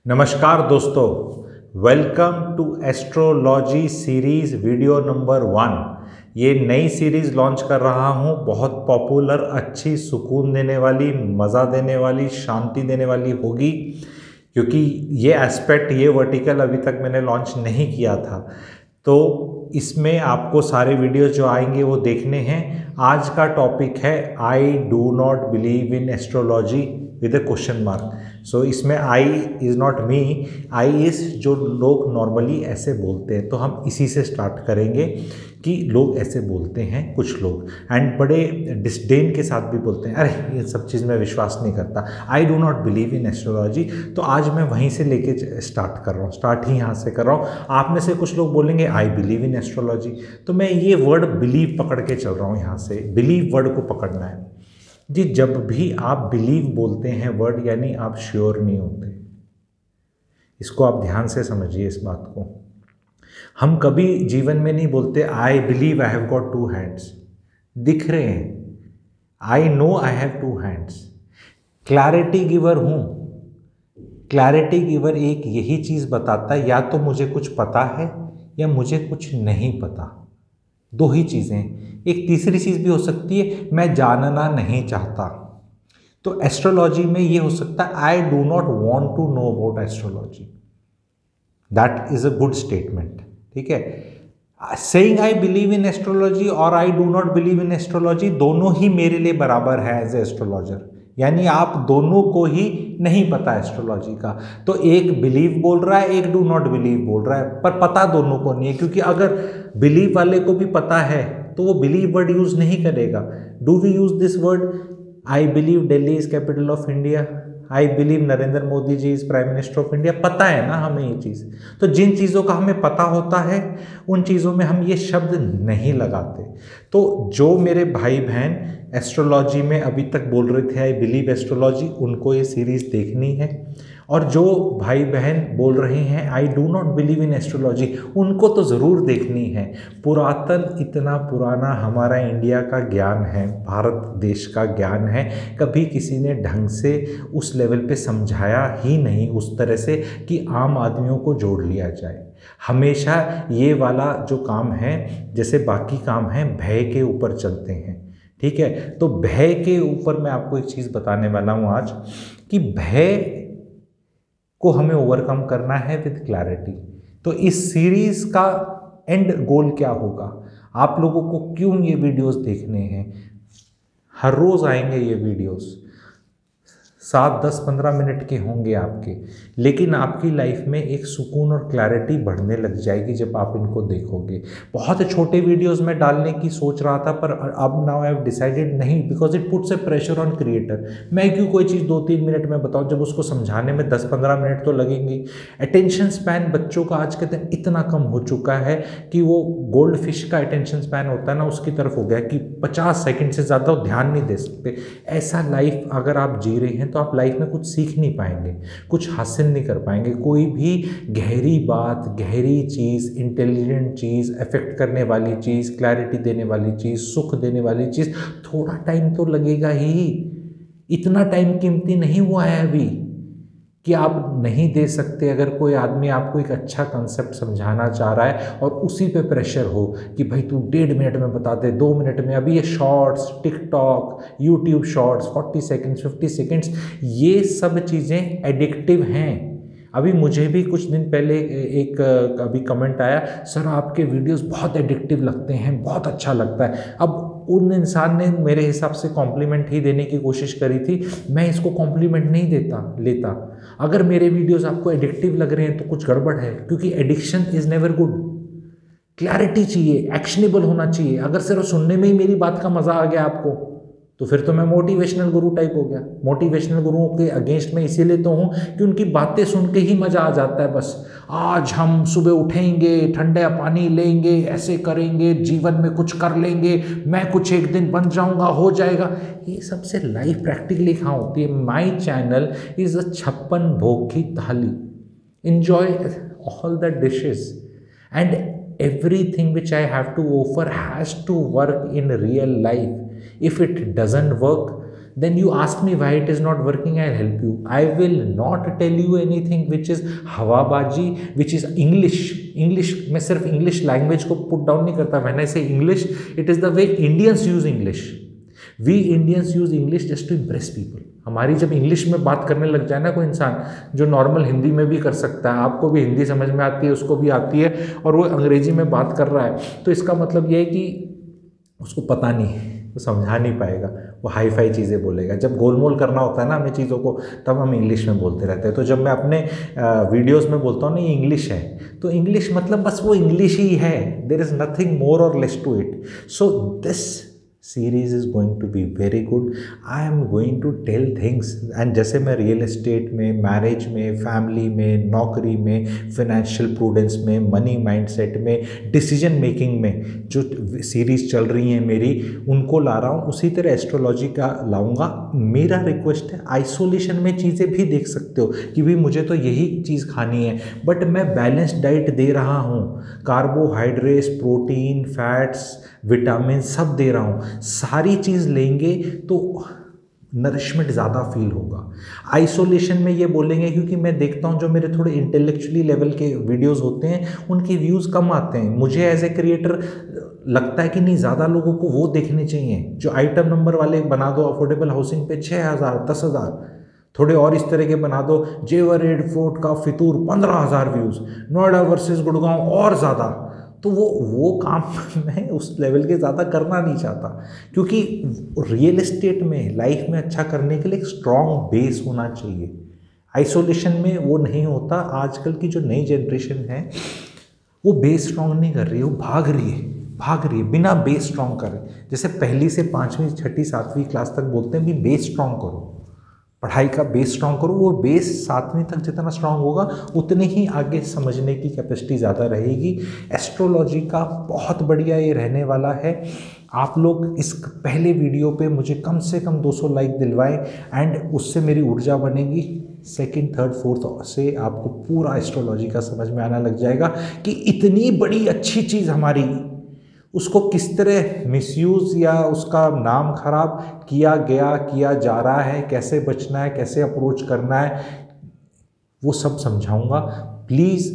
नमस्कार दोस्तों, welcome to astrology series video number 1। ये नई सीरीज़ लॉन्च कर रहा हूँ। बहुत पॉपुलर, अच्छी, सुकून देने वाली, मज़ा देने वाली, शांति देने वाली होगी, क्योंकि ये एस्पेक्ट, ये वर्टिकल अभी तक मैंने लॉन्च नहीं किया था। तो इसमें आपको सारे वीडियोस जो आएंगे वो देखने हैं। आज का टॉपिक है I do not believe in astrology with a question mark. So इसमें I is not me, I is जो लोग नॉर्मली ऐसे बोलते हैं। तो हम इसी से स्टार्ट करेंगे कि लोग ऐसे बोलते हैं कुछ लोग, एंड बड़े डिस्डेन के साथ भी बोलते हैं, अरे ये सब चीज़ में विश्वास नहीं करता, आई do not believe in astrology. तो आज मैं वहीं से लेके स्टार्ट कर रहा हूँ, स्टार्ट ही यहाँ से कर रहा हूँ। आप में से कुछ लोग बोलेंगे आई बिलीव इन एस्ट्रोलॉजी, तो मैं ये वर्ड बिलीव पकड़ के चल रहा हूँ। यहाँ से बिलीव वर्ड को पकड़ना है जी। जब भी आप बिलीव बोलते हैं वर्ड, यानी आप श्योर नहीं होते। इसको आप ध्यान से समझिए इस बात को। हम कभी जीवन में नहीं बोलते I believe I have got 2 hands, दिख रहे हैं, I know I have 2 hands. Clarity giver हूँ। क्लैरिटी गिवर एक यही चीज़ बताता है, या तो मुझे कुछ पता है या मुझे कुछ नहीं पता। दो ही चीज़ें। एक तीसरी चीज़ भी हो सकती है, मैं जानना नहीं चाहता। तो एस्ट्रोलॉजी में ये हो सकता है, I do not want to know about astrology. That is a good statement. ठीक है। Saying I believe in astrology और I do not believe in astrology दोनों ही मेरे लिए बराबर है एज ए एस्ट्रोलॉजर। यानी आप दोनों को ही नहीं पता एस्ट्रोलॉजी का। तो एक बिलीव बोल रहा है, एक डू नॉट बिलीव बोल रहा है, पर पता दोनों को नहीं है। क्योंकि अगर बिलीव वाले को भी पता है तो वो बिलीव वर्ड यूज नहीं करेगा। Do we use this word? I believe Delhi is capital of India, I believe Narendra Modi ji is prime minister of India. पता है ना हमें ये चीज़। तो जिन चीज़ों का हमें पता होता है उन चीज़ों में हम ये शब्द नहीं लगाते। तो जो मेरे भाई बहन एस्ट्रोलॉजी में अभी तक बोल रहे थे आई बिलीव एस्ट्रोलॉजी, उनको ये सीरीज़ देखनी है। और जो भाई बहन बोल रहे हैं आई do not believe in astrology, उनको तो ज़रूर देखनी है। पुरातन, इतना पुराना हमारा इंडिया का ज्ञान है, भारत देश का ज्ञान है, कभी किसी ने ढंग से उस लेवल पे समझाया ही नहीं, उस तरह से कि आम आदमियों को जोड़ लिया जाए। हमेशा ये वाला जो काम है, जैसे बाकी काम है, भय के ऊपर चलते हैं। ठीक है। तो भय के ऊपर मैं आपको एक चीज़ बताने वाला हूँ आज, कि भय को हमें ओवरकम करना है विद क्लैरिटी। तो इस सीरीज़ का एंड गोल क्या होगा? आप लोगों को क्यों ये वीडियोस देखने हैं? हर रोज़ आएंगे ये वीडियोस, 7, 10, 15 मिनट के होंगे आपके, लेकिन आपकी लाइफ में एक सुकून और क्लैरिटी बढ़ने लग जाएगी जब आप इनको देखोगे। बहुत छोटे वीडियोस में डालने की सोच रहा था, पर अब नाउ आई हैव डिसाइडेड नहीं, because it puts A pressure on creator. मैं क्यों कोई चीज़ 2-3 मिनट में बताऊँ जब उसको समझाने में 10-15 मिनट तो लगेंगे। अटेंशन स्पैन बच्चों का आज के दिन इतना कम हो चुका है कि वो गोल्ड फिश का अटेंशन स्पैन होता है ना, उसकी तरफ हो गया कि 50 सेकेंड से ज़्यादा वो ध्यान नहीं दे सकते। ऐसा लाइफ अगर आप जी रहे हैं तो आप लाइफ में कुछ सीख नहीं पाएंगे, कुछ हासिल नहीं कर पाएंगे। कोई भी गहरी बात, गहरी चीज़, इंटेलिजेंट चीज़, अफेक्ट करने वाली चीज़, क्लैरिटी देने वाली चीज़, सुख देने वाली चीज़, थोड़ा टाइम तो लगेगा ही। इतना टाइम कीमती नहीं हुआ है अभी कि आप नहीं दे सकते। अगर कोई आदमी आपको एक अच्छा कंसेप्ट समझाना चाह रहा है और उसी पे प्रेशर हो कि भाई तू 1.5 मिनट में बता दे, 2 मिनट में, अभी ये shorts, TikTok, YouTube shorts, 40 seconds, 50 seconds, ये सब चीज़ें एडिक्टिव हैं। अभी मुझे भी कुछ दिन पहले एक अभी कमेंट आया, सर आपके वीडियोस बहुत एडिक्टिव लगते हैं, बहुत अच्छा लगता है। अब उन इंसान ने मेरे हिसाब से कॉम्प्लीमेंट ही देने की कोशिश करी थी, मैं इसको कॉम्प्लीमेंट नहीं लेता। अगर मेरे वीडियोस आपको एडिक्टिव लग रहे हैं तो कुछ गड़बड़ है, क्योंकि addiction is never good. Clarity चाहिए, एक्शनेबल होना चाहिए। अगर सिर्फ सुनने में ही मेरी बात का मज़ा आ गया आपको, तो फिर तो मैं मोटिवेशनल गुरु टाइप हो गया। मोटिवेशनल गुरुओं के अगेंस्ट में इसीलिए तो हूँ कि उनकी बातें सुन के ही मज़ा आ जाता है। बस आज हम सुबह उठेंगे, ठंडा पानी लेंगे, ऐसे करेंगे, जीवन में कुछ कर लेंगे, मैं कुछ एक दिन बन जाऊँगा, हो जाएगा। ये सबसे लाइफ प्रैक्टिकली कहाँ होती है? माई चैनल इज़ अ 56 भोग की थाली। Enjoy all the dishes, and everything which I have to offer has to work in real life. If it doesn't work, then you ask me why it is not working, I'll help you. I will not tell you anything which is हवाबाजी, which is English मैं सिर्फ English language को put down नहीं करता. When I say English, it is the way Indians use English. We Indians use English just to impress people. हमारी जब English में बात करने लग जाए ना कोई इंसान, जो नॉर्मल हिंदी में भी कर सकता है, आपको भी हिंदी समझ में आती है, उसको भी आती है, और वो अंग्रेजी में बात कर रहा है, तो इसका मतलब ये है कि उसको पता नहीं है, वो समझा नहीं पाएगा, वो हाई फाई चीज़ें बोलेगा. जब गोलमोल करना होता है ना हमें चीज़ों को, तब हम इंग्लिश में बोलते रहते हैं. तो जब मैं अपने वीडियोस में बोलता हूँ ना ये इंग्लिश है, तो इंग्लिश मतलब बस वो इंग्लिश ही है. देयर इज़ नथिंग मोर और less to it. So this series is going to be very good. I am going to tell things, and जैसे मैं रियल एस्टेट में, मैरिज में, फैमिली में, नौकरी में, फिनेंशियल प्रूडेंस में, मनी माइंडसेट में, डिसीजन मेकिंग में जो सीरीज़ चल रही हैं मेरी, उनको ला रहा हूँ, उसी तरह एस्ट्रोलॉजी का लाऊंगा. मेरा रिक्वेस्ट है, आइसोलेशन में चीज़ें भी देख सकते हो कि भाई मुझे तो यही चीज़ खानी है, बट मैं बैलेंस्ड डाइट दे रहा हूँ. कार्बोहाइड्रेट्स, प्रोटीन, फैट्स, विटामिन सब दे रहा हूँ. सारी चीज़ लेंगे तो नरिशमेंट ज़्यादा फील होगा. आइसोलेशन में ये बोलेंगे, क्योंकि मैं देखता हूँ जो मेरे थोड़े इंटेलेक्चुअली लेवल के वीडियोस होते हैं उनके व्यूज़ कम आते हैं. मुझे एज ए क्रिएटर लगता है कि नहीं, ज़्यादा लोगों को वो देखने चाहिए जो आइटम नंबर वाले बना दो. अफोर्डेबल हाउसिंग पे 6,000 10,000, थोड़े और इस तरह के बना दो. जेवर रेड फोर्ट का फितूर 15,000 व्यूज़, नोएडा वर्सेस गुड़गांव और ज़्यादा. तो वो काम मैं उस लेवल के ज़्यादा करना नहीं चाहता, क्योंकि रियल एस्टेट में लाइफ में अच्छा करने के लिए एक स्ट्रॉन्ग बेस होना चाहिए. आइसोलेशन में वो नहीं होता. आजकल की जो नई जनरेशन है वो बेस स्ट्रॉन्ग नहीं कर रही है, वो भाग रही है बिना बेस स्ट्रॉन्ग करे. जैसे पहली से 5वीं 6ठी 7वीं क्लास तक बोलते हैं भी बेस स्ट्रॉन्ग करो, पढ़ाई का बेस स्ट्रॉन्ग करो. वो बेस 7वीं तक जितना स्ट्रॉन्ग होगा उतने ही आगे समझने की कैपेसिटी ज़्यादा रहेगी. एस्ट्रोलॉजी का बहुत बढ़िया ये रहने वाला है. आप लोग इस पहले वीडियो पे मुझे कम से कम 200 लाइक दिलवाएं, एंड उससे मेरी ऊर्जा बनेगी. 2nd, 3rd, 4th से आपको पूरा एस्ट्रोलॉजी का समझ में आना लग जाएगा कि इतनी बड़ी अच्छी चीज़ हमारी, उसको किस तरह मिसयूज़ या उसका नाम खराब किया जा रहा है, कैसे बचना है, कैसे अप्रोच करना है, वो सब समझाऊंगा. प्लीज़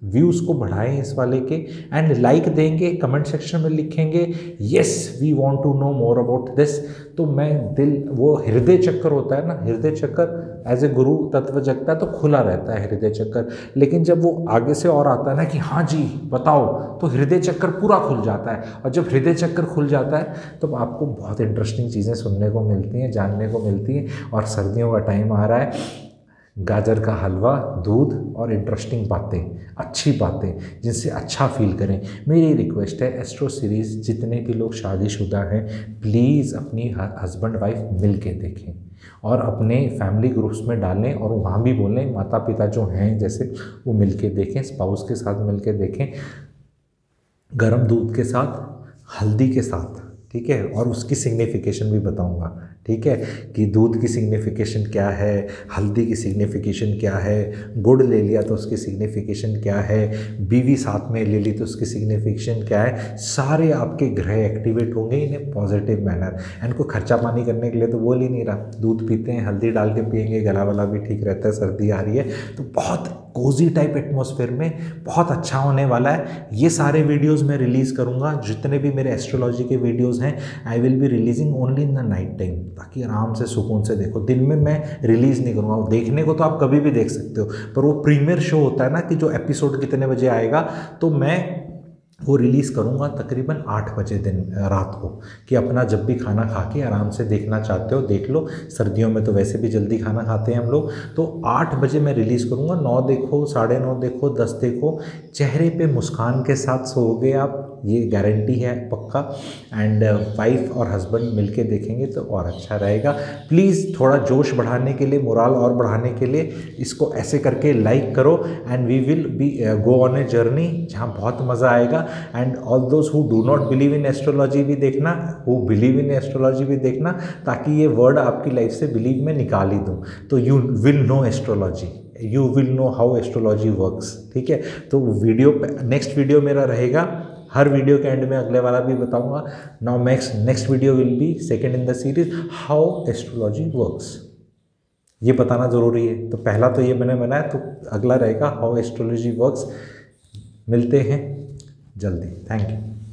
व्यूज़ को बढ़ाएं इस वाले के, एंड लाइक देंगे, कमेंट सेक्शन में लिखेंगे yes we want to know more about this. तो मैं वो हृदय चक्कर होता है ना, हृदय चक्कर एज ए गुरु तत्व जगता है तो खुला रहता है हृदय चक्कर. लेकिन जब वो आगे से और आता है ना कि हाँ जी बताओ, तो हृदय चक्कर पूरा खुल जाता है. और जब हृदय चक्कर खुल जाता है तो आपको बहुत इंटरेस्टिंग चीज़ें सुनने को मिलती हैं, जानने को मिलती हैं. और सर्दियों का टाइम आ रहा है, गाजर का हलवा, दूध और इंटरेस्टिंग बातें, अच्छी बातें जिनसे अच्छा फील करें. मेरी रिक्वेस्ट है, एस्ट्रो सीरीज़ जितने भी लोग शादीशुदा हैं प्लीज़ अपनी हस्बैंड वाइफ मिल के देखें और अपने फैमिली ग्रुप्स में डालें, और वहाँ भी बोलें माता पिता जो हैं जैसे वो मिल के देखें, स्पाउस के साथ मिल के देखें, गर्म दूध के साथ, हल्दी के साथ. ठीक है, और उसकी सिग्निफिकेशन भी बताऊंगा. ठीक है, कि दूध की सिग्निफिकेशन क्या है, हल्दी की सिग्निफिकेशन क्या है, गुड़ ले लिया तो उसकी सिग्निफिकेशन क्या है, बीवी साथ में ले ली तो उसकी सिग्निफिकेशन क्या है. सारे आपके ग्रह एक्टिवेट होंगे इन ए पॉजिटिव मैनर. एंड को खर्चा पानी करने के लिए तो बोल ही नहीं रहा, दूध पीते हैं, हल्दी डाल के पियेंगे, गला वाला भी ठीक रहता है. सर्दी आ रही है तो बहुत कोजी टाइप एटमॉस्फेयर में बहुत अच्छा होने वाला है. ये सारे वीडियोस मैं रिलीज़ करूँगा, जितने भी मेरे एस्ट्रोलॉजी के वीडियोस हैं I will be releasing only in the night time, ताकि आराम से सुकून से देखो. दिन में मैं रिलीज़ नहीं करूँगा. देखने को तो आप कभी भी देख सकते हो, पर वो प्रीमियर शो होता है ना कि जो एपिसोड कितने बजे आएगा, तो मैं वो रिलीज़ करूँगा तकरीबन 8 बजे दिन रात को, कि अपना जब भी खाना खा के आराम से देखना चाहते हो देख लो. सर्दियों में तो वैसे भी जल्दी खाना खाते हैं हम लोग, तो 8 बजे मैं रिलीज़ करूँगा. 9 देखो, 9:30 देखो, 10 देखो, चेहरे पे मुस्कान के साथ सोओगे आप, ये गारंटी है पक्का. एंड वाइफ और हस्बैंड मिलके देखेंगे तो और अच्छा रहेगा. प्लीज़ थोड़ा जोश बढ़ाने के लिए, मोराल और बढ़ाने के लिए इसको ऐसे करके लाइक करो, and we will be go on a journey जहाँ बहुत मज़ा आएगा. And all those who do not believe in astrology भी देखना, हु बिलीव इन एस्ट्रोलॉजी भी देखना, ताकि ये वर्ड आपकी लाइफ से बिलीव में निकाल ही दूँ. तो you will know astrology, you will know how astrology works. ठीक है, तो वीडियो नेक्स्ट वीडियो मेरा रहेगा हर वीडियो के एंड में अगले वाला भी बताऊंगा। Now next video will be second in the series how astrology works. ये बताना ज़रूरी है। तो पहला तो ये मैंने बनाया, तो अगला रहेगा हाउ एस्ट्रोलॉजी वर्क्स। मिलते हैं जल्दी। Thank you.